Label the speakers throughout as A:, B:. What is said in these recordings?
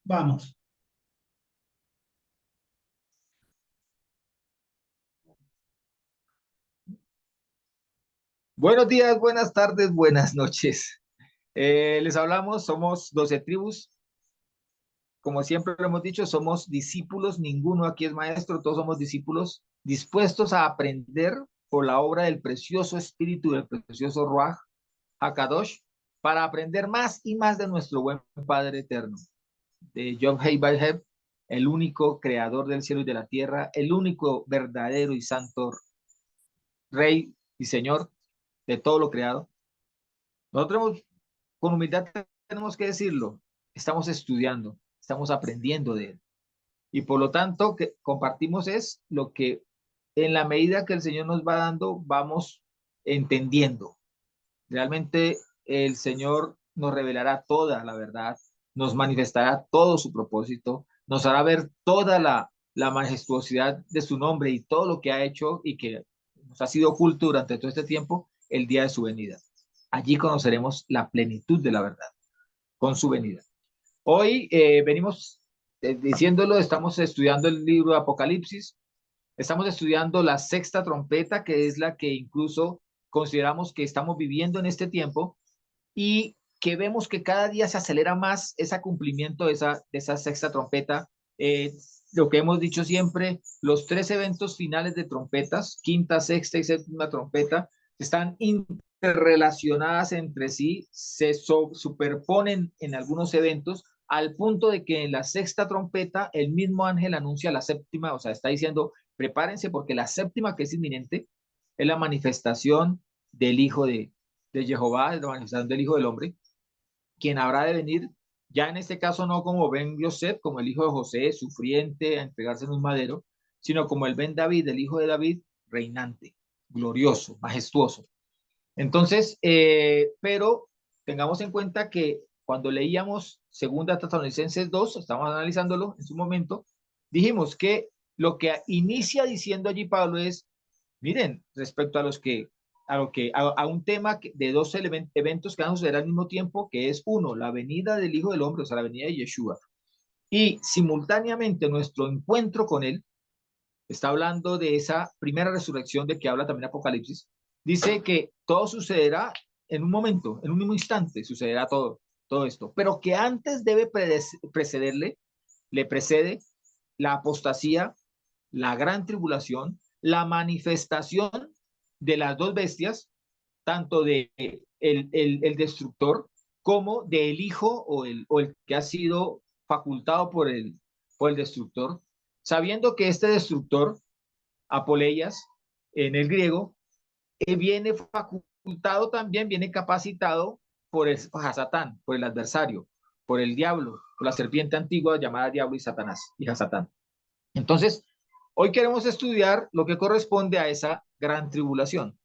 A: Vamos.
B: Buenos días, buenas tardes, buenas noches. Les hablamos, somos 12 tribus. Como siempre lo hemos dicho, somos discípulos, ninguno aquí es maestro, todos somos discípulos dispuestos a aprender por la obra del precioso Espíritu, del precioso Ruach HaKadosh, para aprender más y más de nuestro buen Padre eterno, de Yod Hei Vav Hei, el único creador del cielo y de la tierra, el único verdadero y santo Rey y Señor de todo lo creado. Nosotros con humildad tenemos que decirlo, estamos estudiando, estamos aprendiendo de él. Y por lo tanto, que compartimos es lo que en la medida que el Señor nos va dando, vamos entendiendo. Realmente el Señor nos revelará toda la verdad, nos manifestará todo su propósito, nos hará ver toda la majestuosidad de su nombre y todo lo que ha hecho y que nos ha sido oculto durante todo este tiempo, el día de su venida. Allí conoceremos la plenitud de la verdad con su venida. Hoy venimos diciéndolo, estamos estudiando el libro de Apocalipsis, estamos estudiando la sexta trompeta, que es la que incluso consideramos que estamos viviendo en este tiempo y que vemos que cada día se acelera más ese cumplimiento de esa sexta trompeta. Lo que hemos dicho siempre, los tres eventos finales de trompetas, quinta, sexta y séptima trompeta, están interrelacionadas entre sí, se superponen en algunos eventos, al punto de que en la sexta trompeta el mismo ángel anuncia la séptima, o sea, está diciendo, prepárense porque la séptima que es inminente es la manifestación del Hijo de Jehová, es la manifestación del Hijo del Hombre, quien habrá de venir, ya en este caso no como Ben Yosef, como el hijo de José, sufriente, a entregarse en un madero, sino como el Ben David, el hijo de David, reinante, glorioso, majestuoso. Entonces, pero tengamos en cuenta que cuando leíamos Segunda Tesalonicenses 2, estamos analizándolo en su momento, dijimos que lo que inicia diciendo allí Pablo es, miren, respecto a los que a un tema de dos eventos que van a suceder al mismo tiempo, que es uno, la venida del Hijo del Hombre, o sea, la venida de Yeshua, y simultáneamente nuestro encuentro con él, está hablando de esa primera resurrección de que habla también Apocalipsis, dice que todo sucederá en un momento, en un mismo instante, sucederá todo esto, pero que antes debe precederle, le precede la apostasía, la gran tribulación, la manifestación de las dos bestias, tanto de el destructor como del hijo o el que ha sido facultado por el destructor, sabiendo que este destructor, Apoleias, en el griego, viene facultado también, viene capacitado por a Satán, por el adversario, por el diablo, por la serpiente antigua llamada Diablo y Satanás, hija Satán. Entonces, hoy queremos estudiar lo que corresponde a esa gran tribulación.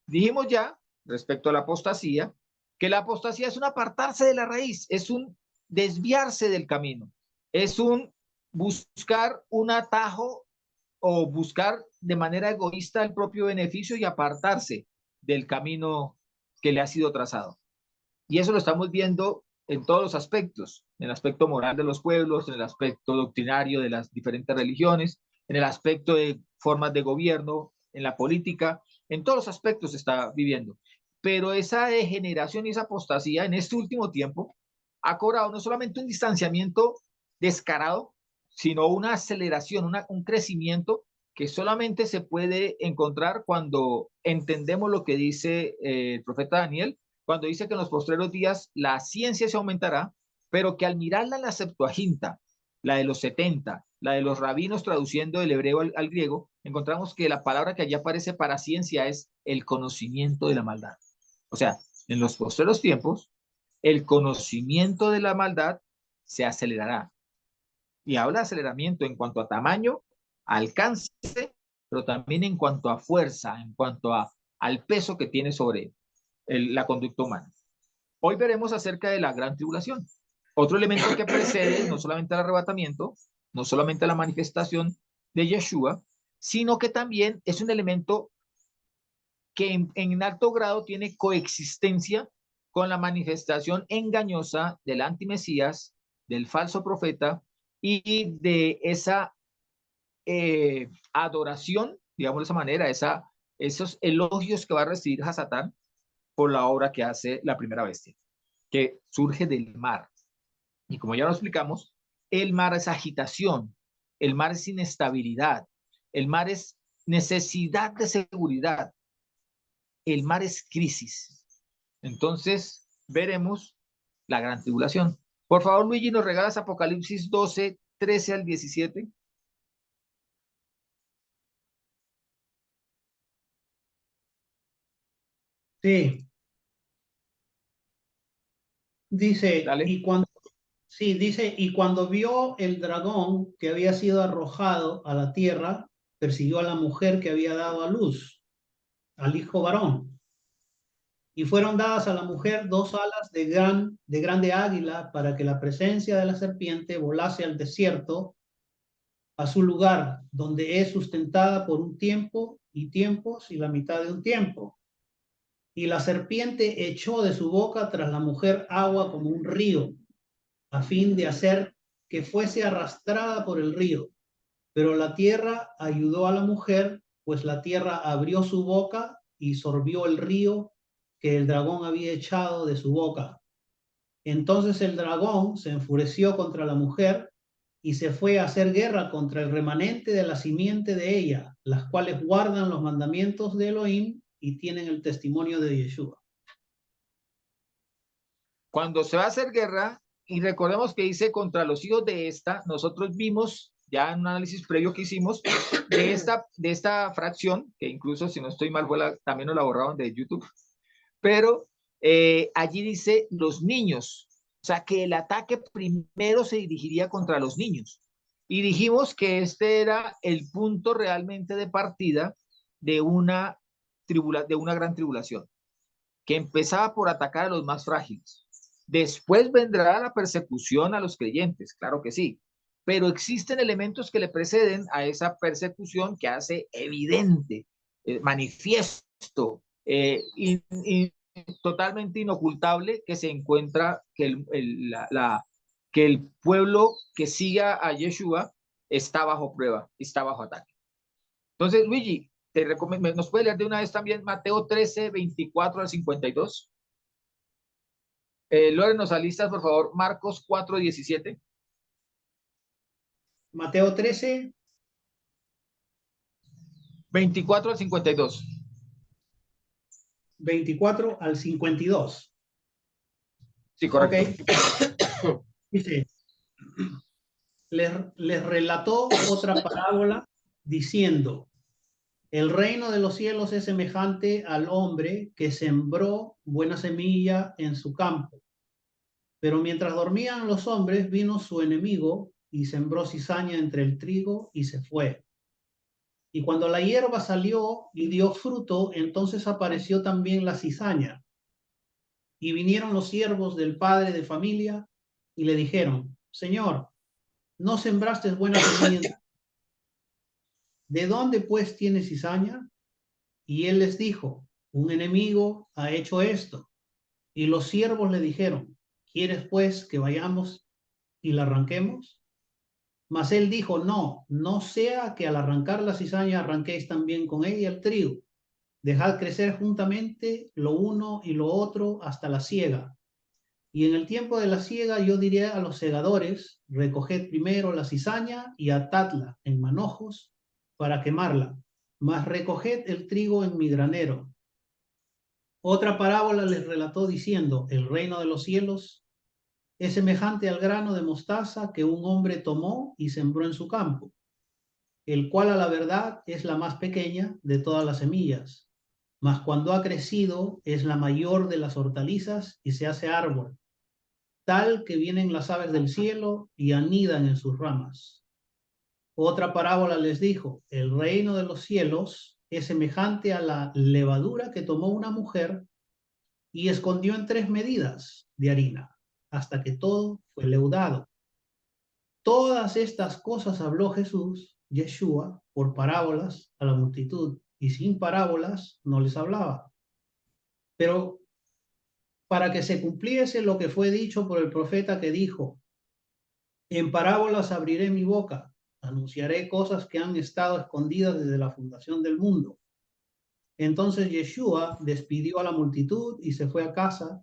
B: Dijimos ya, respecto a la apostasía, que la apostasía es un apartarse de la raíz, es un desviarse del camino, es un buscar un atajo o buscar de manera egoísta el propio beneficio y apartarse del camino que le ha sido trazado. Y eso lo estamos viendo en todos los aspectos, en el aspecto moral de los pueblos, en el aspecto doctrinario de las diferentes religiones, en el aspecto de formas de gobierno, en la política, en todos los aspectos se está viviendo. Pero esa degeneración y esa apostasía en este último tiempo ha cobrado no solamente un distanciamiento descarado, sino una aceleración, un crecimiento que solamente se puede encontrar cuando entendemos lo que dice el profeta Daniel, cuando dice que en los postreros días la ciencia se aumentará, pero que al mirarla en la Septuaginta, la de los 70, la de los rabinos traduciendo del hebreo al griego, encontramos que la palabra que allí aparece para ciencia es el conocimiento de la maldad. O sea, en los postreros tiempos, el conocimiento de la maldad se acelerará. Y habla de aceleramiento en cuanto a tamaño, alcance, pero también en cuanto a fuerza, en cuanto al peso que tiene sobre la conducta humana. Hoy veremos acerca de la gran tribulación. Otro elemento que precede no solamente el arrebatamiento, no solamente la manifestación de Yeshua, sino que también es un elemento que en alto grado tiene coexistencia con la manifestación engañosa del antimesías, del falso profeta y de esa adoración, digamos de esa manera, esos elogios que va a recibir Hasatán por la obra que hace la primera bestia, que surge del mar. Y como ya lo explicamos, el mar es agitación, el mar es inestabilidad, el mar es necesidad de seguridad, el mar es crisis. Entonces, veremos la gran tribulación. Por favor, Luigi, ¿nos regalas Apocalipsis 12, 13 al 17?
A: Sí, dice,
B: Dale.
A: y cuando vio el dragón que había sido arrojado a la tierra, persiguió a la mujer que había dado a luz, al hijo varón. Y fueron dadas a la mujer dos alas de grande águila para que la presencia de la serpiente volase al desierto, a su lugar, donde es sustentada por un tiempo y tiempos y la mitad de un tiempo. Y la serpiente echó de su boca tras la mujer agua como un río, a fin de hacer que fuese arrastrada por el río. Pero la tierra ayudó a la mujer, pues la tierra abrió su boca y sorbió el río que el dragón había echado de su boca. Entonces el dragón se enfureció contra la mujer y se fue a hacer guerra contra el remanente de la simiente de ella, las cuales guardan los mandamientos de Elohim y tienen el testimonio de Yeshua.
B: Cuando se va a hacer guerra, y recordemos que dice contra los hijos de esta, nosotros vimos ya en un análisis previo que hicimos de esta fracción, que incluso si no estoy mal, también nos la borraron de YouTube, pero allí dice los niños, o sea que el ataque primero se dirigiría contra los niños. Y dijimos que este era el punto realmente de partida de de una gran tribulación, que empezaba por atacar a los más frágiles. Después vendrá la persecución a los creyentes, claro que sí, pero existen elementos que le preceden a esa persecución que hace evidente, manifiesto, totalmente inocultable que se encuentra que el pueblo que siga a Yeshua está bajo prueba, está bajo ataque. Entonces, Luigi, ¿nos puede leer de una vez también Mateo 13, 24 al 52? Lore, nos alistas, por favor, Marcos 4, 17.
A: Mateo 13,
B: 24 al 52.
A: 24 al 52.
B: Sí,
A: Ok,
B: correcto.
A: dice, les relató otra parábola diciendo, el reino de los cielos es semejante al hombre que sembró buena semilla en su campo. Pero mientras dormían los hombres, vino su enemigo y sembró cizaña entre el trigo y se fue. Y cuando la hierba salió y dio fruto, entonces apareció también la cizaña. Y vinieron los siervos del padre de familia y le dijeron, Señor, ¿no sembraste buena semilla? ¿De dónde pues tiene cizaña? Y él les dijo, un enemigo ha hecho esto. Y los siervos le dijeron, ¿quieres pues que vayamos y la arranquemos? Mas él dijo, no, no sea que al arrancar la cizaña arranquéis también con ella el trigo. Dejad crecer juntamente lo uno y lo otro hasta la siega. Y en el tiempo de la siega yo diré a los segadores, recoged primero la cizaña y atadla en manojos para quemarla, mas recoged el trigo en mi granero. Otra parábola les relató diciendo, el reino de los cielos es semejante al grano de mostaza que un hombre tomó y sembró en su campo, el cual a la verdad es la más pequeña de todas las semillas, mas cuando ha crecido es la mayor de las hortalizas y se hace árbol, tal que vienen las aves del cielo y anidan en sus ramas. Otra parábola les dijo, el reino de los cielos es semejante a la levadura que tomó una mujer y escondió en 3 medidas de harina, hasta que todo fue leudado. Todas estas cosas habló Jesús, Yeshua, por parábolas a la multitud, y sin parábolas no les hablaba. Pero para que se cumpliese lo que fue dicho por el profeta que dijo, En parábolas abriré mi boca, anunciaré cosas que han estado escondidas desde la fundación del mundo. Entonces Yeshua despidió a la multitud y se fue a casa,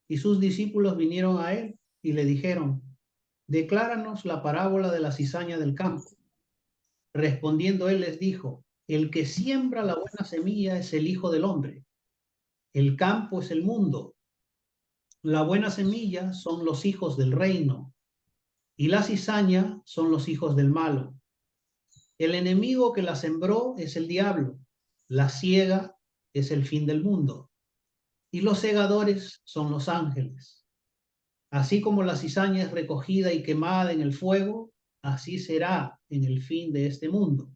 A: y sus discípulos vinieron a él y le dijeron, decláranos la parábola de la cizaña del campo. Respondiendo él les dijo, el que siembra la buena semilla es el Hijo del Hombre, el campo es el mundo, la buena semilla son los hijos del reino, y la cizaña son los hijos del malo. El enemigo que la sembró es el diablo, la siega es el fin del mundo, y los segadores son los ángeles. Así como la cizaña es recogida y quemada en el fuego, así será en el fin de este mundo.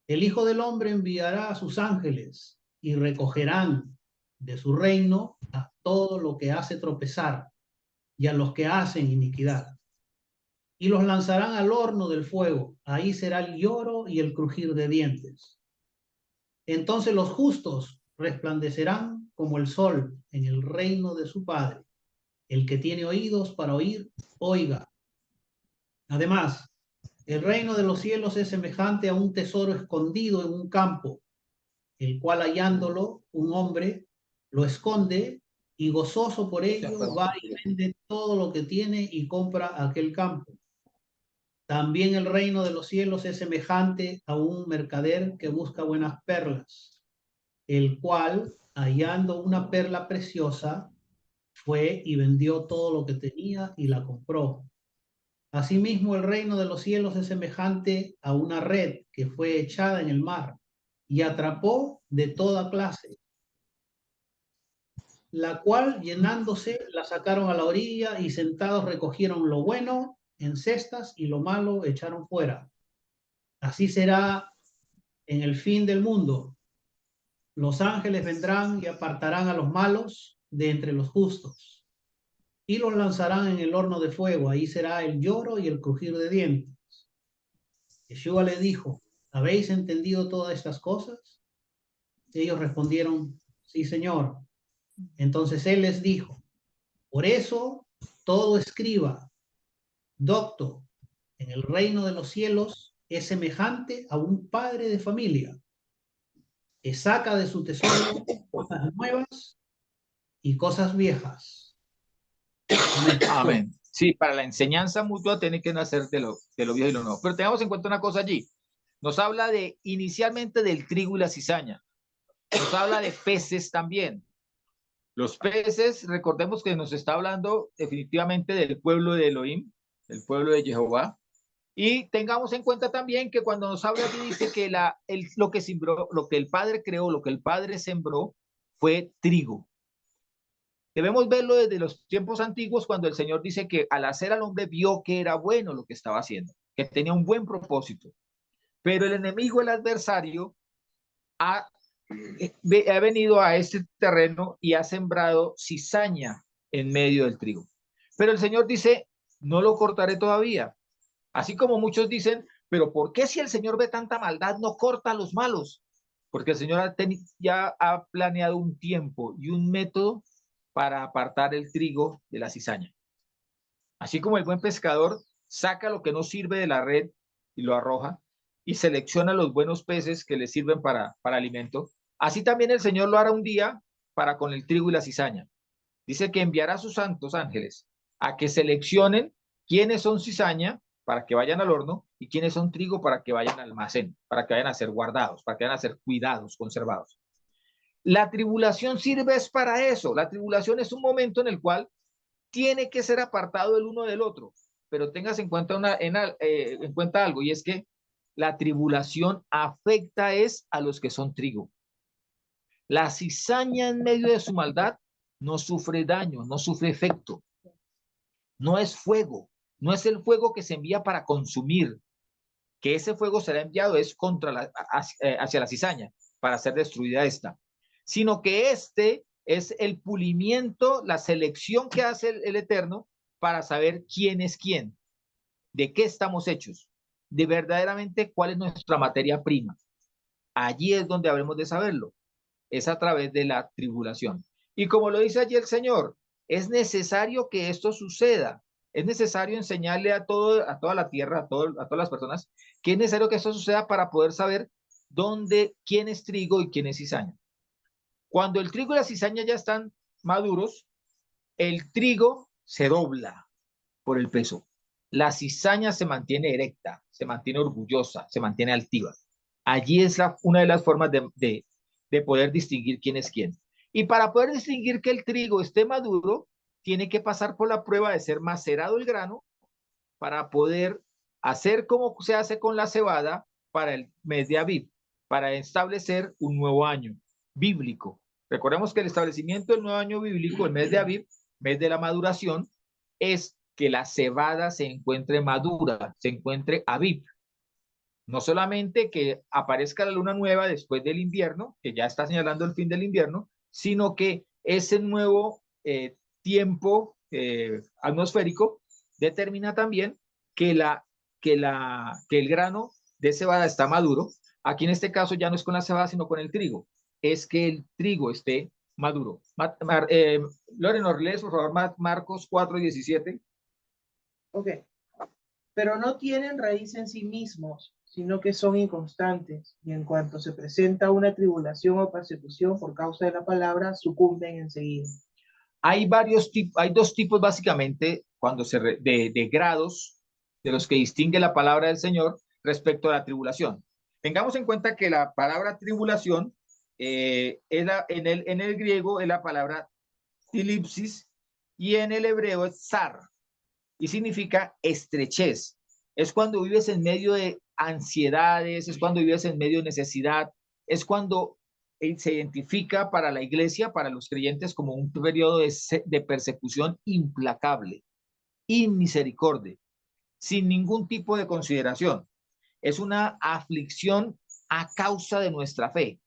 A: El Hijo del Hombre enviará a sus ángeles y recogerán de su reino a todo lo que hace tropezar y a los que hacen iniquidad. Y los lanzarán al horno del fuego. Ahí será el lloro y el crujir de dientes. Entonces los justos resplandecerán como el sol en el reino de su Padre. El que tiene oídos para oír, oiga. Además, el reino de los cielos es semejante a un tesoro escondido en un campo, el cual hallándolo un hombre lo esconde y gozoso por ello va y vende todo lo que tiene y compra aquel campo. También el reino de los cielos es semejante a un mercader que busca buenas perlas, el cual, hallando una perla preciosa, fue y vendió todo lo que tenía y la compró. Asimismo, el reino de los cielos es semejante a una red que fue echada en el mar y atrapó de toda clase, la cual llenándose la sacaron a la orilla y sentados recogieron lo bueno en cestas y lo malo echaron fuera. Así será en el fin del mundo. Los ángeles vendrán y apartarán a los malos de entre los justos y los lanzarán en el horno de fuego. Ahí será el lloro y el crujir de dientes. Yeshua le dijo, ¿habéis entendido todas estas cosas? Ellos respondieron, sí, Señor. Entonces él les dijo, por eso todo escriba, docto, en el reino de los cielos es semejante a un padre de familia que saca de su tesoro cosas nuevas y cosas viejas.
B: Amén. Amén. Sí, para la enseñanza mutua tiene que nacer de lo viejo y lo nuevo. Pero tengamos en cuenta una cosa allí. Nos habla de inicialmente del trigo y la cizaña. Nos habla de peces también. Los peces, recordemos que nos está hablando definitivamente del pueblo de Elohim, del pueblo de Jehová. Y tengamos en cuenta también que cuando nos habla aquí dice que lo que sembró, lo que el Padre creó, lo que el Padre sembró fue trigo. Debemos verlo desde los tiempos antiguos cuando el Señor dice que al hacer al hombre vio que era bueno lo que estaba haciendo, que tenía un buen propósito. Pero el enemigo, el adversario, ha venido a este terreno y ha sembrado cizaña en medio del trigo. Pero el Señor dice, no lo cortaré todavía. Así como muchos dicen, pero ¿por qué si el Señor ve tanta maldad no corta a los malos? Porque el Señor ya ha planeado un tiempo y un método para apartar el trigo de la cizaña. Así como el buen pescador saca lo que no sirve de la red y lo arroja y selecciona los buenos peces que le sirven para alimento, así también el Señor lo hará un día para con el trigo y la cizaña. Dice que enviará a sus santos ángeles a que seleccionen quiénes son cizaña para que vayan al horno y quiénes son trigo para que vayan al almacén, para que vayan a ser guardados, para que vayan a ser cuidados, conservados. La tribulación sirve es para eso. La tribulación es un momento en el cual tiene que ser apartado el uno del otro. Pero tengas en cuenta, en cuenta algo, y es que la tribulación afecta es a los que son trigo. La cizaña en medio de su maldad no sufre daño, no sufre efecto. No es fuego, no es el fuego que se envía para consumir, que ese fuego será enviado es hacia la cizaña, para ser destruida esta, sino que este es el pulimiento, la selección que hace el Eterno para saber quién es quién, de qué estamos hechos, de verdaderamente cuál es nuestra materia prima. Allí es donde habremos de saberlo, es a través de la tribulación. Y como lo dice allí el Señor, es necesario que esto suceda Es necesario enseñarle a toda la tierra, a todas las personas, que es necesario que eso suceda para poder saber quién es trigo y quién es cizaña. Cuando el trigo y la cizaña ya están maduros, el trigo se dobla por el peso. La cizaña se mantiene erecta, se mantiene orgullosa, se mantiene altiva. Allí es una de las formas de poder distinguir quién es quién. Y para poder distinguir que el trigo esté maduro, tiene que pasar por la prueba de ser macerado el grano para poder hacer como se hace con la cebada para el mes de Aviv, para establecer un nuevo año bíblico. Recordemos que el establecimiento del nuevo año bíblico, el mes de Aviv, mes de la maduración, es que la cebada se encuentre madura, se encuentre Aviv. No solamente que aparezca la luna nueva después del invierno, que ya está señalando el fin del invierno, sino que ese nuevo tiempo atmosférico determina también que el grano de cebada está maduro. Aquí en este caso ya no es con la cebada, sino con el trigo. Es que el trigo esté maduro. Lorena, lees por favor Marcos 4:17.
C: Ok. Pero no tienen raíz en sí mismos, sino que son inconstantes, y en cuanto se presenta una tribulación o persecución por causa de la palabra, sucumben enseguida.
B: Hay dos tipos básicamente de grados de los que distingue la palabra del Señor respecto a la tribulación. Tengamos en cuenta que la palabra tribulación en el griego es la palabra tilipsis y en el hebreo es zar y significa estrechez. Es cuando vives en medio de ansiedades, es cuando vives en medio de necesidad, es cuando se identifica para la iglesia, para los creyentes, como un periodo de persecución implacable, inmisericordia, sin ningún tipo de consideración. Es una aflicción a causa de nuestra fe,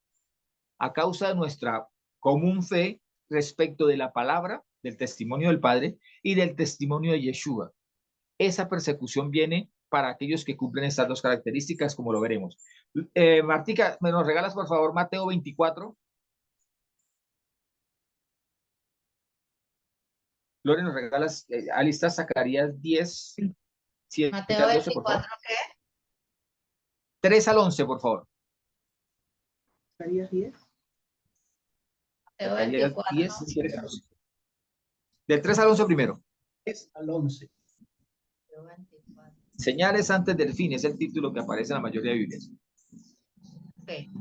B: a causa de nuestra común fe respecto de la palabra, del testimonio del Padre y del testimonio de Yeshua. Esa persecución viene para aquellos que cumplen estas dos características, como lo veremos. Martica, ¿me nos regalas por favor Mateo 24? Lore, nos regalas, alista Zacarías 10, 7
D: Mateo
B: al 12, por
D: 24,
B: favor.
D: ¿qué?
B: 3 al 11, por favor.
C: ¿Zacarías 10?
D: Mateo
B: Zacarías
D: 24.
B: 10, 7 al 11. Del 3 al 11 primero.
A: 3 al 11.
D: Mateo 24.
B: Señales antes del fin, es el título que aparece en la mayoría de Biblias.
D: Okay.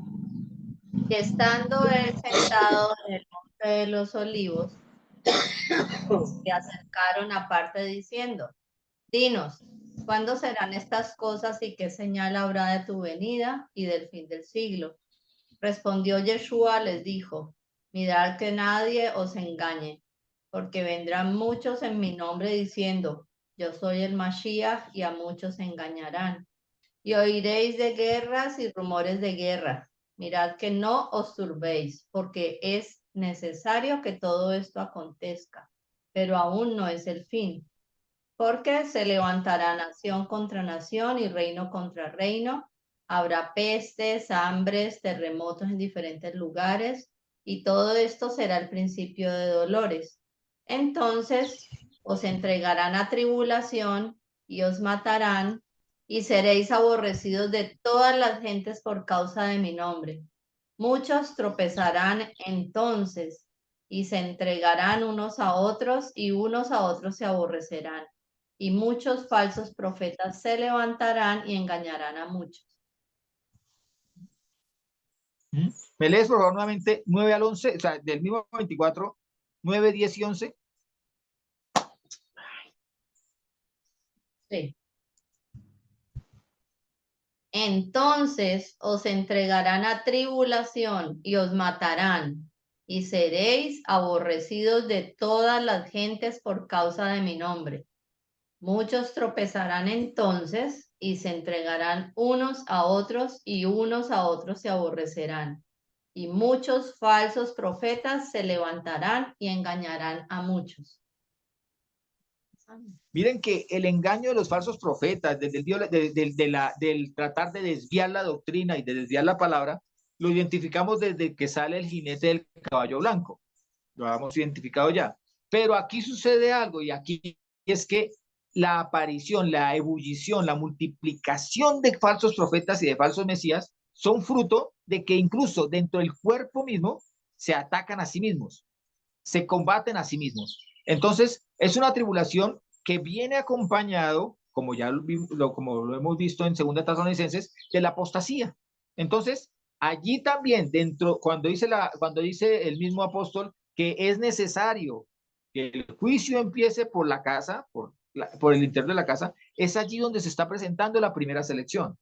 D: Y estando él sentado en el monte de los olivos, se acercaron aparte diciendo: Dinos, ¿cuándo serán estas cosas y qué señal habrá de tu venida y del fin del siglo? Respondió Yeshua, les dijo: Mirad que nadie os engañe, porque vendrán muchos en mi nombre diciendo: Yo soy el Mashiach, y a muchos engañarán. Y oiréis de guerras y rumores de guerra. Mirad que no os turbéis, porque es necesario que todo esto acontezca, pero aún no es el fin. Porque se levantará nación contra nación y reino contra reino. Habrá pestes, hambres, terremotos en diferentes lugares, y todo esto será el principio de dolores. Entonces os entregarán a tribulación y os matarán, y seréis aborrecidos de todas las gentes por causa de mi nombre. Muchos tropezarán entonces y se entregarán unos a otros, y unos a otros se aborrecerán. Y muchos falsos profetas se levantarán y engañarán a muchos.
B: ¿Me lees por favor nuevamente 9 al 11? O sea, del mismo 24, 9, 10 y 11.
D: Sí. Entonces os entregarán a tribulación y os matarán, y seréis aborrecidos de todas las gentes por causa de mi nombre. Muchos tropezarán entonces y se entregarán unos a otros, y unos a otros se aborrecerán. Y muchos falsos profetas se levantarán y engañarán a muchos.
B: Miren que el engaño de los falsos profetas, del tratar de desviar la doctrina y de desviar la palabra, lo identificamos desde que sale el jinete del caballo blanco. Lo hemos identificado ya. Pero aquí sucede algo, y aquí es que la aparición, la ebullición, la multiplicación de falsos profetas y de falsos mesías son fruto de que incluso dentro del cuerpo mismo se atacan a sí mismos, se combaten a sí mismos. Entonces, es una tribulación que viene acompañado, como como lo hemos visto en 2 Tesalonicenses, de la apostasía. Entonces, allí también, cuando dice el mismo apóstol que es necesario que el juicio empiece por la casa, por el interior de la casa, es allí donde se está presentando la primera selección.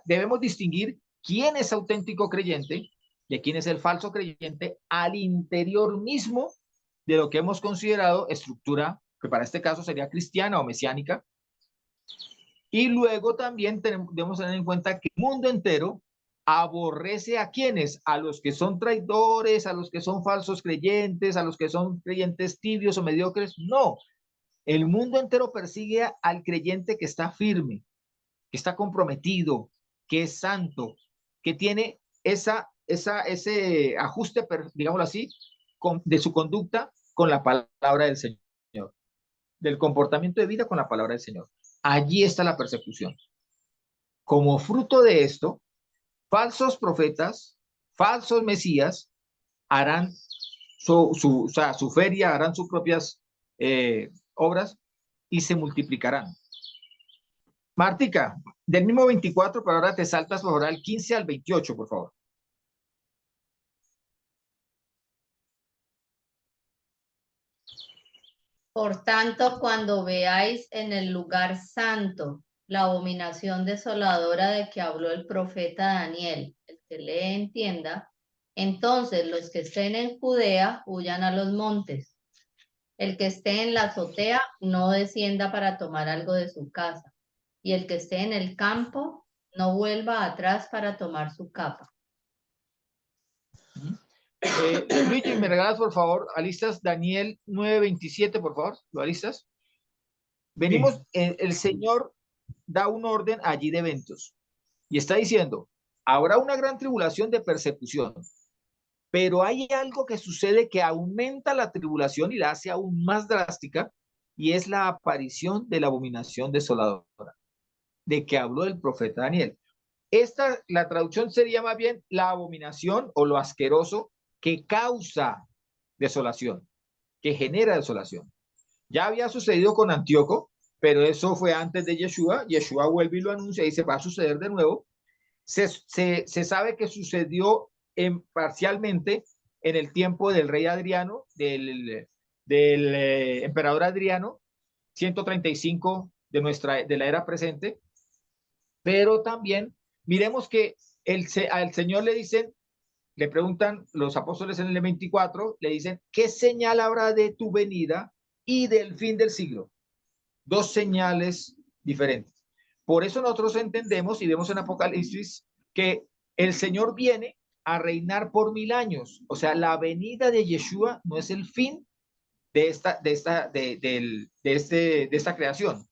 B: Debemos distinguir quién es auténtico creyente de quién es el falso creyente al interior mismo de lo que hemos considerado estructura, que para este caso sería cristiana o mesiánica. Y luego también debemos tener en cuenta que el mundo entero aborrece a quienes, a los que son traidores, a los que son falsos creyentes, a los que son creyentes tibios o mediocres. No, el mundo entero persigue al creyente que está firme, que está comprometido, que es santo, que tiene ese ajuste, digámoslo así, de su conducta con la palabra del Señor, del comportamiento de vida con la palabra del Señor. Allí está la persecución. Como fruto de esto, falsos profetas, falsos mesías harán su feria, harán sus propias obras y se multiplicarán. Martica, del mismo 24, pero ahora te saltas por al 15 al 28, por favor.
D: Por tanto, cuando veáis en el lugar santo la abominación desoladora de que habló el profeta Daniel, el que le entienda, entonces los que estén en Judea huyan a los montes. El que esté en la azotea no descienda para tomar algo de su casa. Y el que esté en el campo no vuelva atrás para tomar su capa.
B: Luigi, ¿me regalas, por favor, alistas Daniel 9:27, por favor? ¿Lo alistas? Venimos, sí. El Señor da un orden allí de eventos y está diciendo, habrá una gran tribulación de persecución, pero hay algo que sucede que aumenta la tribulación y la hace aún más drástica, y es la aparición de la abominación desoladora, de que habló el profeta Daniel. La traducción sería más bien la abominación o lo asqueroso que causa desolación, que genera desolación. Ya había sucedido con Antíoco, pero eso fue antes de Yeshua. Yeshua vuelve y lo anuncia y se va a suceder de nuevo. Se sabe que sucedió parcialmente en el tiempo del rey Adriano, del emperador Adriano, 135 de la era presente, pero también miremos que al Señor le preguntan los apóstoles en el 24, le dicen, ¿qué señal habrá de tu venida y del fin del siglo? Dos señales diferentes. Por eso nosotros entendemos y vemos en Apocalipsis que el Señor viene a reinar por 1000 años. O sea, la venida de Yeshua no es el fin de esta creación.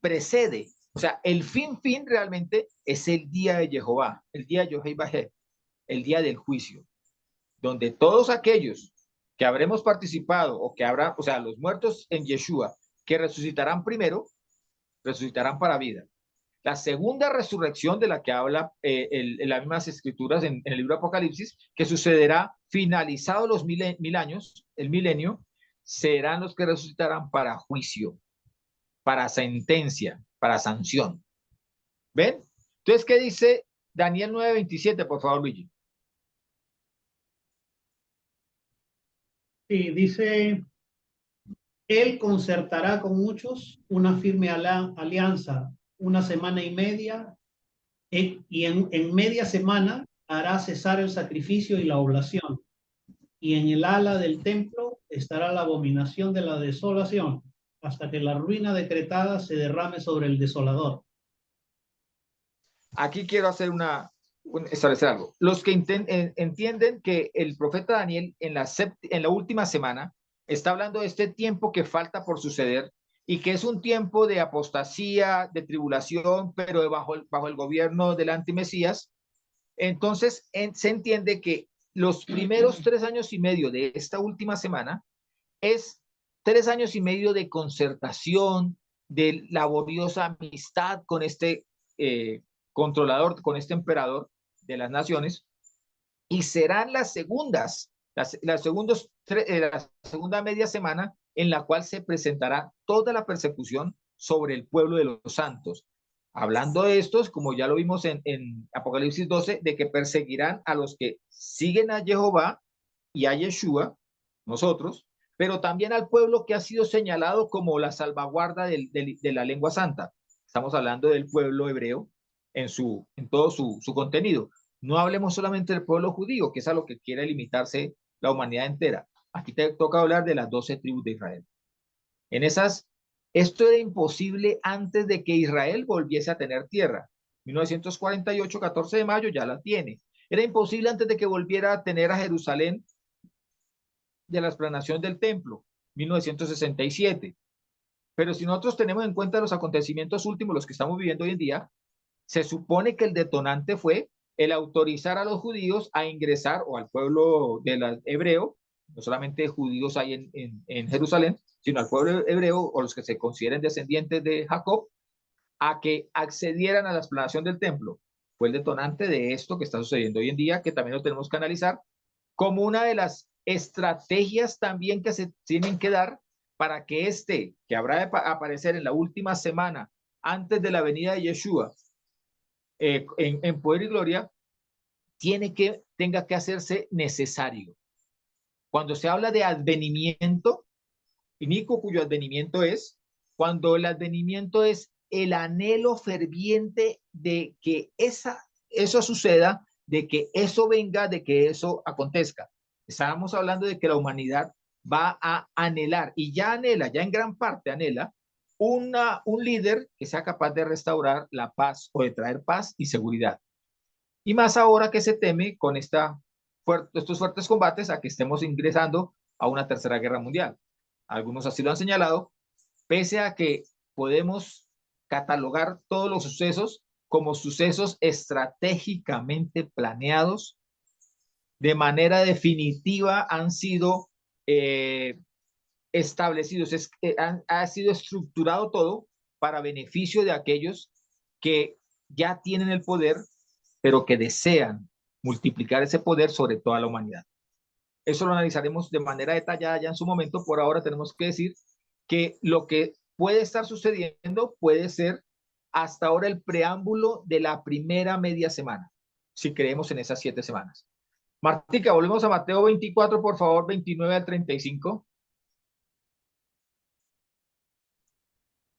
B: Precede. O sea, el fin realmente es el día de Jehová, el día de Jehová, el día del juicio, donde todos aquellos que habremos participado o que habrá, o sea, los muertos en Yeshua, que resucitarán primero, resucitarán para vida. La segunda resurrección de la que habla en las mismas escrituras en el libro de Apocalipsis, que sucederá finalizados los 1000 años, el milenio, serán los que resucitarán para juicio, para sentencia, para sanción. ¿Ven? Entonces, ¿qué dice Daniel 9:27, por favor, Luigi?
A: Sí, dice, él concertará con muchos una firme alianza, 1 semana y media, y en media semana hará cesar el sacrificio y la oblación. Y en el ala del templo estará la abominación de la desolación, hasta que la ruina decretada se derrame sobre el desolador.
B: Aquí quiero hacer establecer algo. Los que entienden que el profeta Daniel en la última semana está hablando de este tiempo que falta por suceder y que es un tiempo de apostasía, de tribulación, pero bajo el gobierno del antimesías. Entonces se entiende que los primeros 3 años y medio de esta última semana es 3 años y medio de concertación, de laboriosa amistad con este controlador, con este emperador de las naciones, y serán las segundas, la segunda media semana en la cual se presentará toda la persecución sobre el pueblo de los santos. Hablando de estos, como ya lo vimos en Apocalipsis 12, de que perseguirán a los que siguen a Jehová y a Yeshua, nosotros, pero también al pueblo que ha sido señalado como la salvaguarda de la lengua santa. Estamos hablando del pueblo hebreo en todo su contenido. No hablemos solamente del pueblo judío, que es a lo que quiere limitarse la humanidad entera. Aquí te toca hablar de las 12 tribus de Israel. Esto era imposible antes de que Israel volviese a tener tierra. 1948, 14 de mayo, ya la tiene. Era imposible antes de que volviera a tener a Jerusalén de la explanación del templo, 1967. Pero si nosotros tenemos en cuenta los acontecimientos últimos, los que estamos viviendo hoy en día, se supone que el detonante fue el autorizar a los judíos a ingresar, o al pueblo hebreo, no solamente judíos hay en Jerusalén, sino al pueblo hebreo o los que se consideren descendientes de Jacob, a que accedieran a la explanación del templo. Fue el detonante de esto que está sucediendo hoy en día, que también lo tenemos que analizar como una de las estrategias también que se tienen que dar para que que habrá de aparecer en la última semana antes de la venida de Yeshua, en poder y gloria, tenga que hacerse necesario. Cuando se habla de advenimiento, Nico, cuyo advenimiento es, cuando el advenimiento es el anhelo ferviente de que eso suceda, de que eso venga, de que eso acontezca. Estábamos hablando de que la humanidad va a anhelar, y ya anhela, ya en gran parte anhela, un líder que sea capaz de restaurar la paz o de traer paz y seguridad. Y más ahora que se teme con estos fuertes combates a que estemos ingresando a una tercera guerra mundial. Algunos así lo han señalado, pese a que podemos catalogar todos los sucesos como sucesos estratégicamente planeados, de manera definitiva han sido establecidos, ha sido estructurado todo para beneficio de aquellos que ya tienen el poder, pero que desean multiplicar ese poder sobre toda la humanidad. Eso lo analizaremos de manera detallada ya en su momento. Por ahora tenemos que decir que lo que puede estar sucediendo puede ser hasta ahora el preámbulo de la primera media semana, si creemos en esas 7 semanas. Martica, volvemos a Mateo 24, por favor, 29 al 35.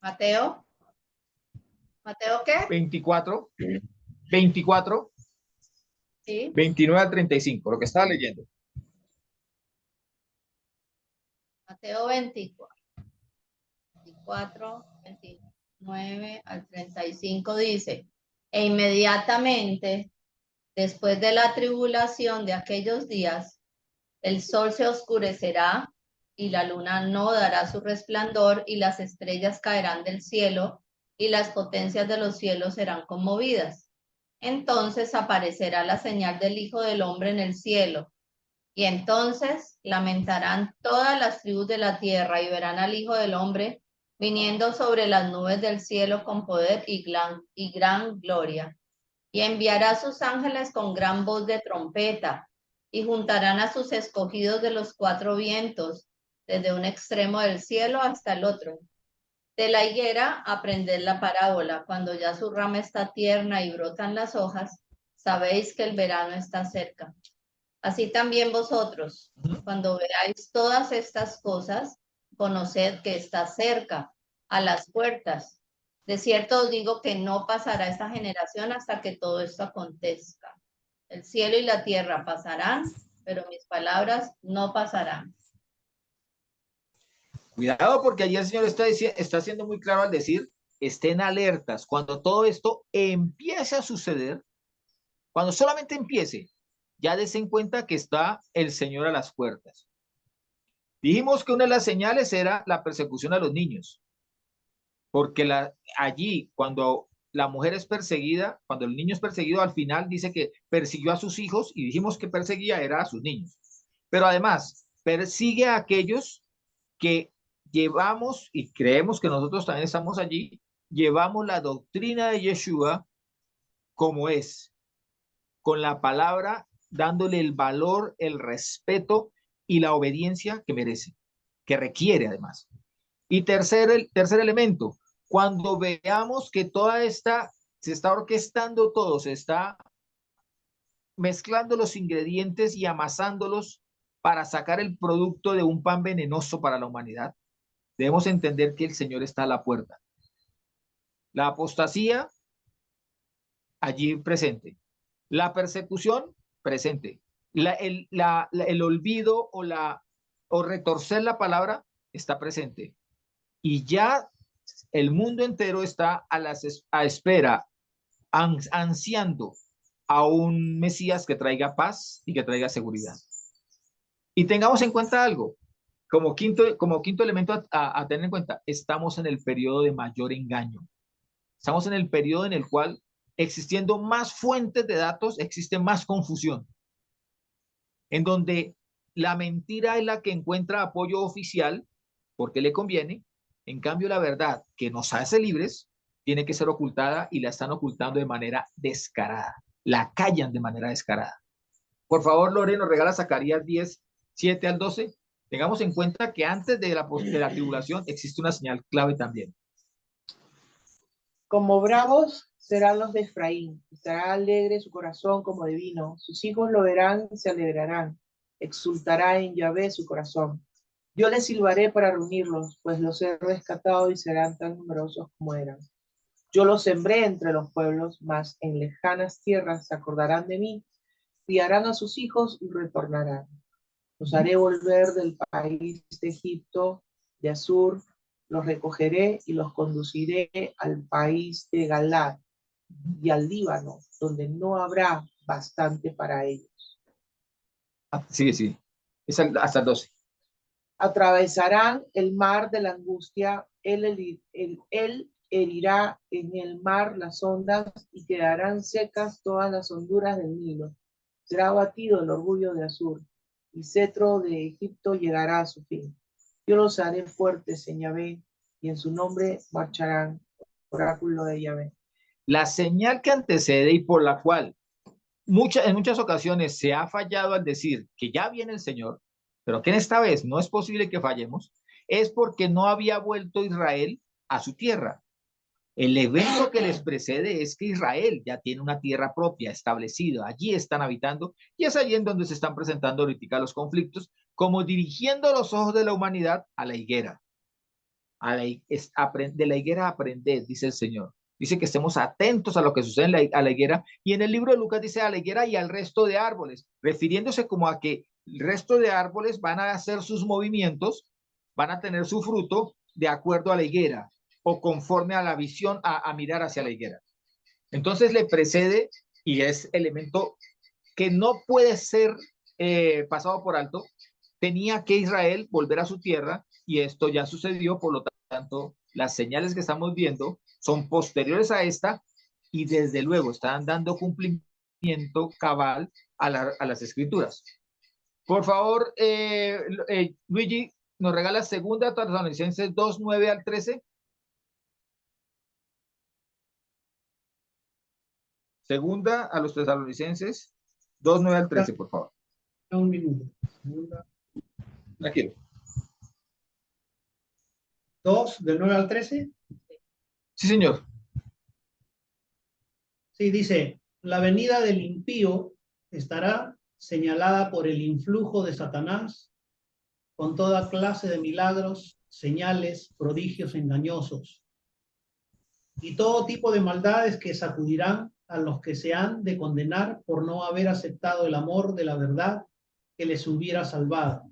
D: Mateo. ¿Mateo qué?
B: 24.
D: Sí.
B: 29 al 35, lo que estaba leyendo.
D: Mateo 24, 29 al 35 dice, e inmediatamente después de la tribulación de aquellos días, el sol se oscurecerá y la luna no dará su resplandor y las estrellas caerán del cielo y las potencias de los cielos serán conmovidas. Entonces aparecerá la señal del Hijo del Hombre en el cielo. Y entonces lamentarán todas las tribus de la tierra y verán al Hijo del Hombre viniendo sobre las nubes del cielo con poder y gran gloria. Y enviará a sus ángeles con gran voz de trompeta, y juntarán a sus escogidos de los 4 vientos, desde un extremo del cielo hasta el otro. De la higuera aprended la parábola, cuando ya su rama está tierna y brotan las hojas, sabéis que el verano está cerca. Así también vosotros, cuando veáis todas estas cosas, conoced que está cerca, a las puertas. De cierto os digo que no pasará esta generación hasta que todo esto acontezca. El cielo y la tierra pasarán, pero mis palabras no pasarán.
B: Cuidado, porque allí el Señor está siendo muy claro al decir, estén alertas. Cuando todo esto empiece a suceder, cuando solamente empiece, ya desen cuenta que está el Señor a las puertas. Dijimos que una de las señales era la persecución a los niños, porque allí cuando la mujer es perseguida, cuando el niño es perseguido, al final dice que persiguió a sus hijos y dijimos que perseguía era a sus niños. Pero además, persigue a aquellos que llevamos, y creemos que nosotros también estamos allí, llevamos la doctrina de Yeshua como es, con la palabra, dándole el valor, el respeto y la obediencia que merece, que requiere además. Y el tercer elemento, cuando veamos que toda esta, se está orquestando todo, se está mezclando los ingredientes y amasándolos para sacar el producto de un pan venenoso para la humanidad, debemos entender que el Señor está a la puerta. La apostasía, allí presente. La persecución, presente. El olvido o retorcer la palabra está presente. Y ya el mundo entero está a espera, ansiando a un Mesías que traiga paz y que traiga seguridad. Y tengamos en cuenta algo, como quinto elemento a tener en cuenta, estamos en el periodo de mayor engaño. Estamos en el periodo en el cual, existiendo más fuentes de datos, existe más confusión, en donde la mentira es la que encuentra apoyo oficial porque le conviene. En cambio, la verdad que nos hace libres tiene que ser ocultada, y la están ocultando de manera descarada. La callan de manera descarada. Por favor, Lore, nos regala Zacarías 10, 7 al 12. Tengamos en cuenta que antes de la tribulación existe una señal clave también.
C: Como bravos serán los de Efraín, estará alegre su corazón como de vino, sus hijos lo verán y se alegrarán, exultará en Yahvé su corazón. Yo les silbaré para reunirlos, pues los he rescatado y serán tan numerosos como eran. Yo los sembré entre los pueblos, mas en lejanas tierras se acordarán de mí, criarán a sus hijos y retornarán. Los haré volver del país de Egipto, de Asur, los recogeré y los conduciré al país de Galad y al Líbano, donde no habrá bastante para ellos.
B: Sí. Es hasta el 12.
C: Atravesarán el mar de la angustia, él herirá en el mar las ondas y quedarán secas todas las honduras del Nilo. Será abatido el orgullo de Asur, y cetro de Egipto llegará a su fin. Yo los haré fuertes en Yahvé, y en su nombre marcharán. Oráculo de Yahvé.
B: La señal que antecede y por la cual en muchas ocasiones se ha fallado al decir que ya viene el Señor, pero que en esta vez no es posible que fallemos, es porque no había vuelto Israel a su tierra. El evento que les precede es que Israel ya tiene una tierra propia establecida, allí están habitando, y es allí en donde se están presentando ahorita los conflictos, como dirigiendo los ojos de la humanidad a la higuera. De la higuera aprended, dice el Señor. Dice que estemos atentos a lo que sucede a la higuera, y en el libro de Lucas dice a la higuera y al resto de árboles, refiriéndose como a que el resto de árboles van a hacer sus movimientos, van a tener su fruto de acuerdo a la higuera, o conforme a la visión, a mirar hacia la higuera. Entonces le precede, y es elemento que no puede ser pasado por alto. Tenía que Israel volver a su tierra, y esto ya sucedió. Por lo tanto, las señales que estamos viendo son posteriores a esta, y desde luego están dando cumplimiento cabal a las escrituras. Por favor, Luigi, ¿nos regala segunda Tesalonicenses 2, 9 al 13? Segunda a los Tesalonicenses 2, 9 al 13, por favor.
A: Un minuto. Segunda.
B: Tranquilo.
A: 2, del 9 al 13.
B: Sí, señor.
A: Sí, dice, la venida del impío estará señalada por el influjo de Satanás, con toda clase de milagros, señales, prodigios engañosos, y todo tipo de maldades que sacudirán a los que se han de condenar por no haber aceptado el amor de la verdad que les hubiera salvado.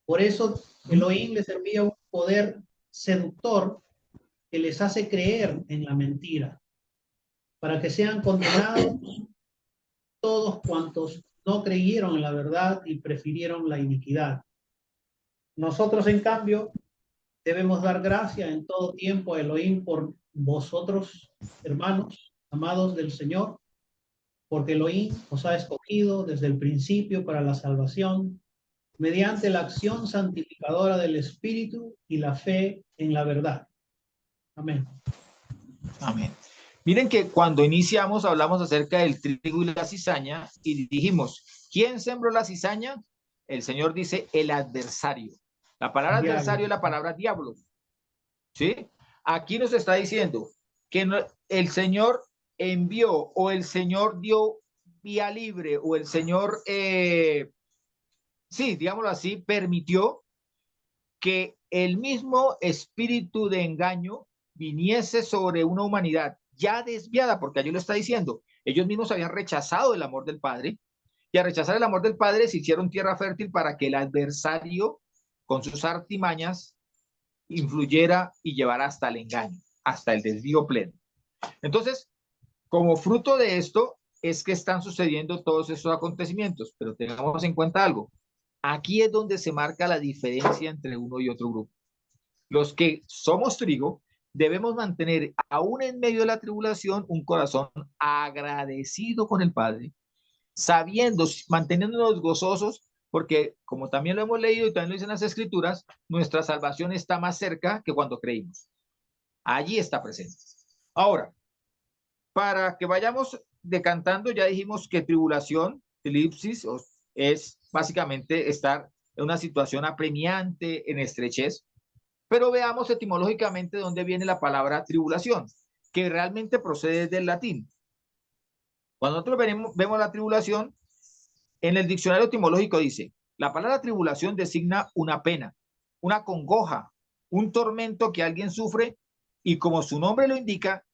A: Por eso Elohim les envía un poder seductor que les hace creer en la mentira, para que sean condenados todos cuantos no creyeron en la verdad y prefirieron la iniquidad. Nosotros, en cambio, debemos dar gracia en todo tiempo a Elohim por vosotros, hermanos, amados del Señor, porque Elohim os ha escogido desde el principio para la salvación mediante la acción santificadora del Espíritu y la fe en la verdad. Amén.
B: Amén. Miren que cuando iniciamos hablamos acerca del trigo y la cizaña y dijimos, ¿quién sembró la cizaña? El Señor dice, el adversario. La palabra
A: Diablo.
B: adversario es la palabra diablo. ¿Sí? Aquí nos está diciendo que no, el Señor envió o el Señor dio vía libre o el Señor, sí, digámoslo así, permitió que el mismo espíritu de engaño viniese sobre una humanidad ya desviada, porque allí lo está diciendo, ellos mismos habían rechazado el amor del Padre, y al rechazar el amor del Padre se hicieron tierra fértil para que el adversario, con sus artimañas, influyera y llevara hasta el engaño, hasta el desvío pleno. Entonces, como fruto de esto, es que están sucediendo todos estos acontecimientos, pero tengamos en cuenta algo. Aquí es donde se marca la diferencia entre uno y otro grupo. Los que somos trigo debemos mantener, aún en medio de la tribulación, un corazón agradecido con el Padre, sabiendo, manteniéndonos gozosos, porque como también lo hemos leído y también lo dicen las Escrituras, nuestra salvación está más cerca que cuando creímos. Allí está presente. Ahora, para que vayamos decantando, ya dijimos que tribulación, elipsis, es básicamente estar en una situación apremiante, en estrechez. Pero veamos etimológicamente de dónde viene la palabra tribulación, que realmente procede del latín. Cuando nosotros vemos la tribulación, en el diccionario etimológico dice, la palabra tribulación designa una pena, una congoja, un tormento que alguien sufre y como su nombre lo indica,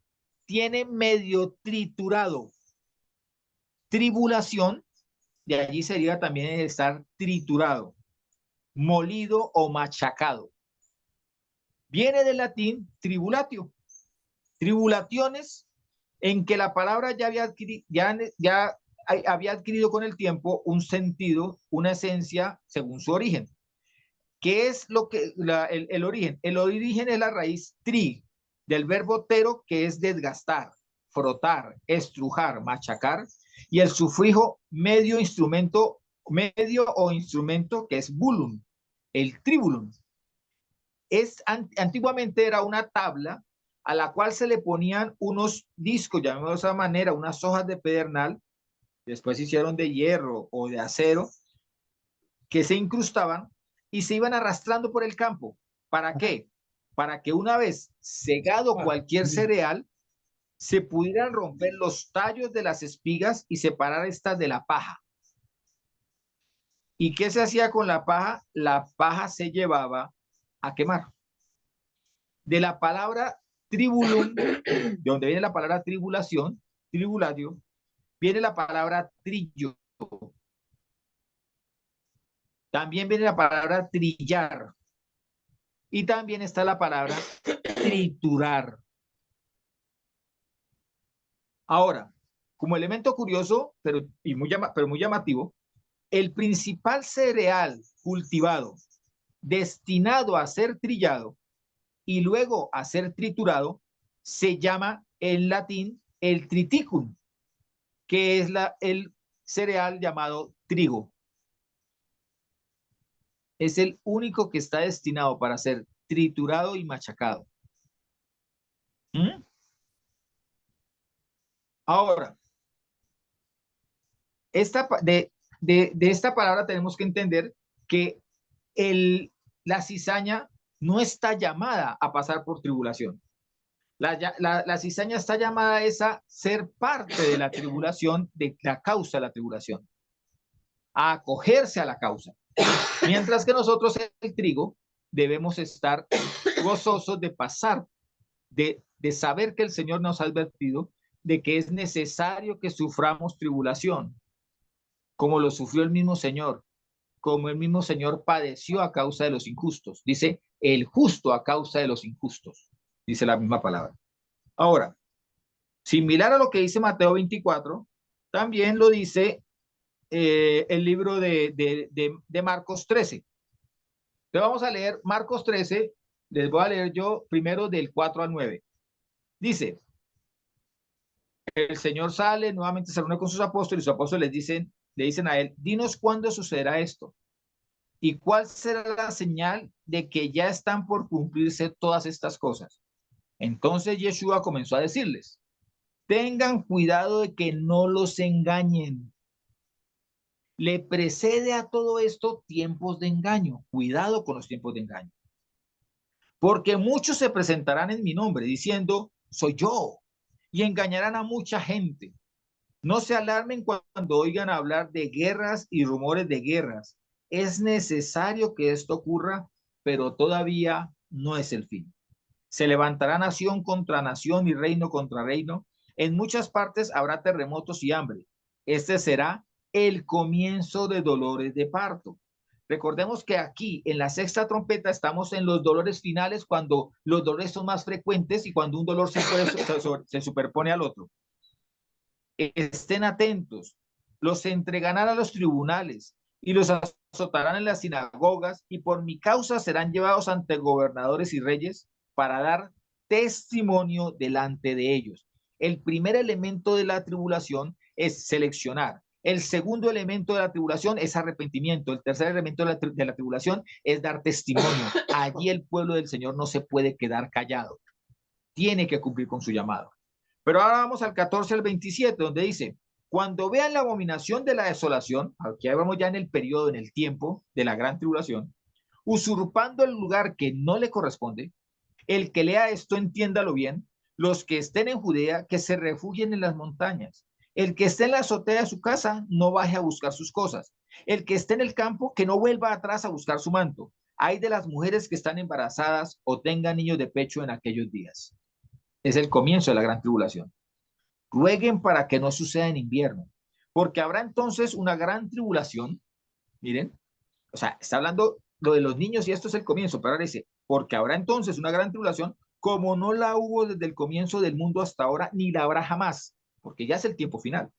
B: tiene medio triturado. Tribulación, de allí sería también estar triturado, molido o machacado. Viene del latín tribulatio. Tribulaciones en que la palabra ya había adquirido con el tiempo un sentido, una esencia según su origen. ¿Qué es lo que el origen? El origen es la raíz tri, del verbo tero, que es desgastar, frotar, estrujar, machacar, y el sufijo medio o instrumento, que es bulum, el tribulum. Antiguamente era una tabla a la cual se le ponían unos discos, llamémoslo de esa manera, unas hojas de pedernal, después se hicieron de hierro o de acero, que se incrustaban y se iban arrastrando por el campo. ¿Para qué? Para que una vez segado cualquier cereal, se pudieran romper los tallos de las espigas y separar estas de la paja. ¿Y qué se hacía con la paja? La paja se llevaba a quemar. De la palabra tribulum, de donde viene la palabra tribulación, tribulatio, viene la palabra trillo. También viene la palabra trillar. Y también está la palabra triturar. Ahora, como elemento curioso, pero muy llamativo, el principal cereal cultivado destinado a ser trillado y luego a ser triturado se llama en latín el triticum, que es el cereal llamado trigo. Es el único que está destinado para ser triturado y machacado. ¿Mm? Ahora, de esta palabra tenemos que entender que la cizaña no está llamada a pasar por tribulación. La cizaña está llamada a ser parte de la tribulación, de la causa de la tribulación, a acogerse a la causa. Mientras que nosotros, el trigo, debemos estar gozosos de pasar, de saber que el Señor nos ha advertido de que es necesario que suframos tribulación, como lo sufrió el mismo Señor, como el mismo Señor padeció a causa de los injustos. Dice, el justo a causa de los injustos, dice la misma palabra. Ahora, similar a lo que dice Mateo 24, también lo dice el libro de Marcos 13. Entonces vamos a leer Marcos 13, les voy a leer yo primero del 4 al 9. Dice, el Señor sale, nuevamente se reúne con sus apóstoles, y sus apóstoles le dicen a él, dinos cuándo sucederá esto, ¿Y cuál será la señal de que ya están por cumplirse todas estas cosas? Entonces Yeshua comenzó a decirles, tengan cuidado de que no los engañen. Le precede a todo esto tiempos de engaño. Cuidado con los tiempos de engaño. Porque muchos se presentarán en mi nombre diciendo, soy yo, y engañarán a mucha gente. No se alarmen cuando oigan hablar de guerras y rumores de guerras. Es necesario que esto ocurra, pero todavía no es el fin. Se levantará nación contra nación y reino contra reino. En muchas partes habrá terremotos y hambre. Este será el comienzo de dolores de parto. Recordemos que aquí en la sexta trompeta estamos en los dolores finales, cuando los dolores son más frecuentes y cuando un dolor se superpone al otro. Estén atentos, los entregarán a los tribunales y los azotarán en las sinagogas, y por mi causa serán llevados ante gobernadores y reyes para dar testimonio delante de ellos. El primer elemento de la tribulación es seleccionar. El segundo elemento de la tribulación es arrepentimiento. El tercer elemento de la tribulación es dar testimonio. Allí el pueblo del Señor no se puede quedar callado. Tiene que cumplir con su llamado. Pero ahora vamos al 14 al 27, donde dice, cuando vean la abominación de la desolación, aquí vamos ya en el periodo, en el tiempo de la gran tribulación, usurpando el lugar que no le corresponde, el que lea esto entiéndalo bien, los que estén en Judea, que se refugien en las montañas. El que esté en la azotea de su casa, no baje a buscar sus cosas. El que esté en el campo, que no vuelva atrás a buscar su manto. Hay de las mujeres que están embarazadas o tengan niños de pecho en aquellos días. Es el comienzo de la gran tribulación. Rueguen para que no suceda en invierno, porque habrá entonces una gran tribulación. Miren, o sea, está hablando lo de los niños y esto es el comienzo, pero ahora dice, porque habrá entonces una gran tribulación como no la hubo desde el comienzo del mundo hasta ahora, ni la habrá jamás, porque ya es el tiempo final.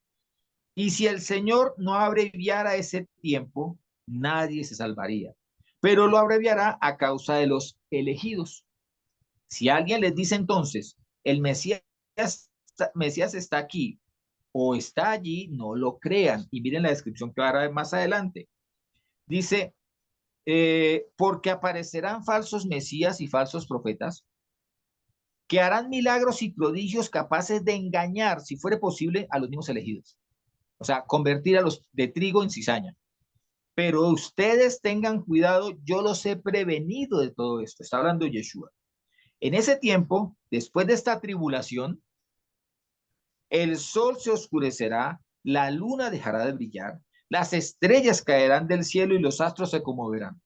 B: Y si el Señor no abreviara ese tiempo, nadie se salvaría, pero lo abreviará a causa de los elegidos. Si alguien les dice entonces, el Mesías está aquí o está allí, no lo crean. Y miren la descripción que va a dar más adelante. Dice, porque aparecerán falsos mesías y falsos profetas que harán milagros y prodigios capaces de engañar, si fuere posible, a los mismos elegidos. O sea, convertir a los de trigo en cizaña. Pero ustedes tengan cuidado, yo los he prevenido de todo esto. Está hablando Yeshua. En ese tiempo, después de esta tribulación, el sol se oscurecerá, la luna dejará de brillar, las estrellas caerán del cielo y los astros se conmoverán.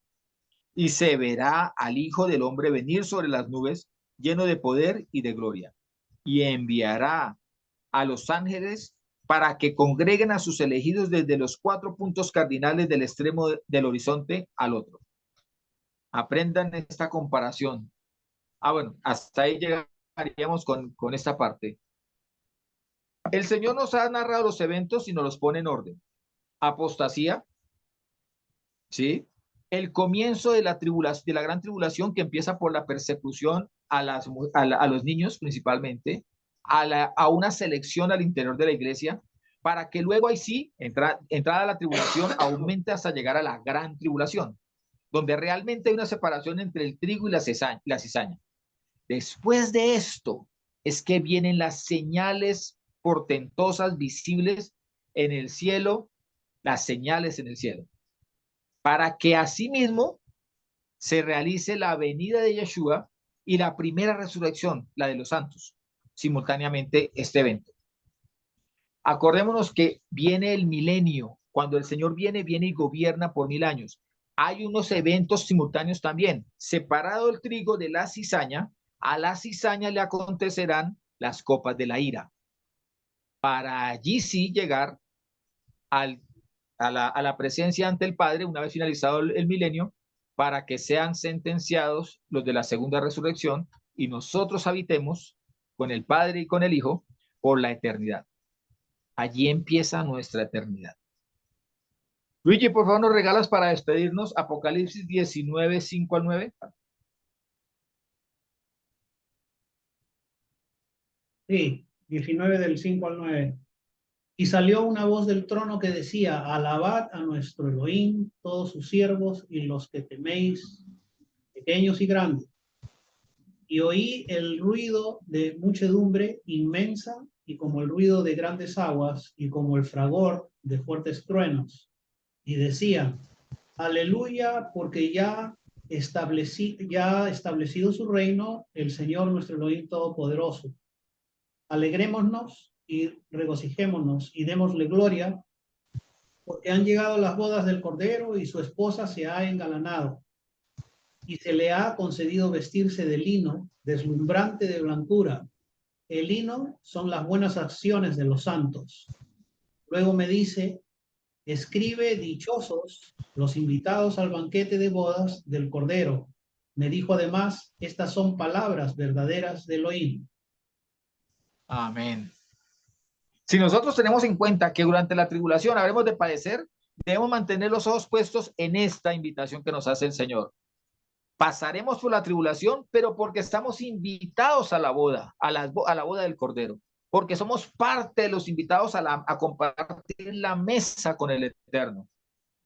B: Y se verá al Hijo del Hombre venir sobre las nubes, lleno de poder y de gloria. Y enviará a los ángeles para que congreguen a sus elegidos desde los 4 puntos cardinales del extremo del horizonte al otro. Aprendan esta comparación. Bueno, hasta ahí llegaríamos con esta parte. El Señor nos ha narrado los eventos y nos los pone en orden. Apostasía, ¿sí? El comienzo de la tribulación, de la gran tribulación, que empieza por la persecución a los niños principalmente, a una selección al interior de la iglesia, para que luego ahí sí, entrada a la tribulación, aumente hasta llegar a la gran tribulación, donde realmente hay una separación entre el trigo y la cizaña. Después de esto es que vienen las señales portentosas visibles en el cielo, las señales en el cielo, para que asimismo se realice la venida de Yeshua y la primera resurrección, la de los santos, simultáneamente este evento. Acordémonos que viene el milenio. Cuando el Señor viene y gobierna por 1000 años. Hay unos eventos simultáneos también. Separado el trigo de la cizaña, a la cizaña le acontecerán las copas de la ira. Para allí sí llegar a la presencia ante el Padre, una vez finalizado el milenio, para que sean sentenciados los de la segunda resurrección y nosotros habitemos con el Padre y con el Hijo por la eternidad. Allí empieza nuestra eternidad. Luigi, por favor, nos regalas para despedirnos Apocalipsis 19, 5 al 9.
A: Sí, 19 del 5 al 9. Y salió una voz del trono que decía, alabad a nuestro Elohim, todos sus siervos y los que teméis, pequeños y grandes. Y oí el ruido de muchedumbre inmensa y como el ruido de grandes aguas y como el fragor de fuertes truenos. Y decían, aleluya, porque ya ha establecido su reino el Señor nuestro Elohim Todopoderoso. Alegrémonos y regocijémonos y démosle gloria, porque han llegado las bodas del Cordero y su esposa se ha engalanado. Y se le ha concedido vestirse de lino, deslumbrante de blancura. El lino son las buenas acciones de los santos. Luego me dice, escribe dichosos los invitados al banquete de bodas del Cordero. Me dijo además, estas son palabras verdaderas de Elohim.
B: Amén. Si nosotros tenemos en cuenta que durante la tribulación habremos de padecer, debemos mantener los ojos puestos en esta invitación que nos hace el Señor. Pasaremos por la tribulación, pero porque estamos invitados a la boda, a la boda del Cordero, porque somos parte de los invitados a compartir la mesa con el Eterno,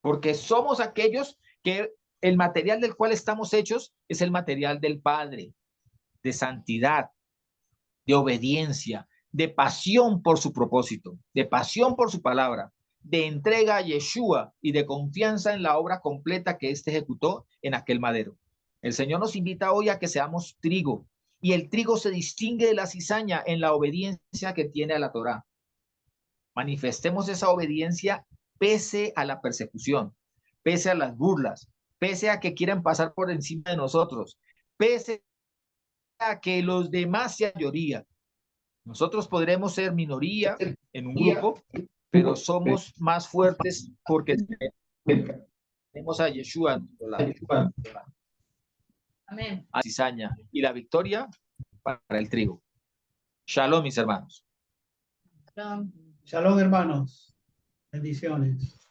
B: porque somos aquellos que el material del cual estamos hechos es el material del Padre, de santidad, de obediencia, de pasión por su propósito, de pasión por su palabra, de entrega a Yeshua y de confianza en la obra completa que éste ejecutó en aquel madero. El Señor nos invita hoy a que seamos trigo, y el trigo se distingue de la cizaña en la obediencia que tiene a la Torá. Manifestemos esa obediencia pese a la persecución, pese a las burlas, pese a que quieran pasar por encima de nosotros, pese a que los demás sean mayoría. Nosotros podremos ser minoría en un grupo, pero somos más fuertes porque tenemos a Yeshua a nuestro lado.
D: Amén.
B: A cizaña y la victoria para el trigo. Shalom, mis hermanos.
D: Shalom.
A: Shalom, hermanos. Bendiciones.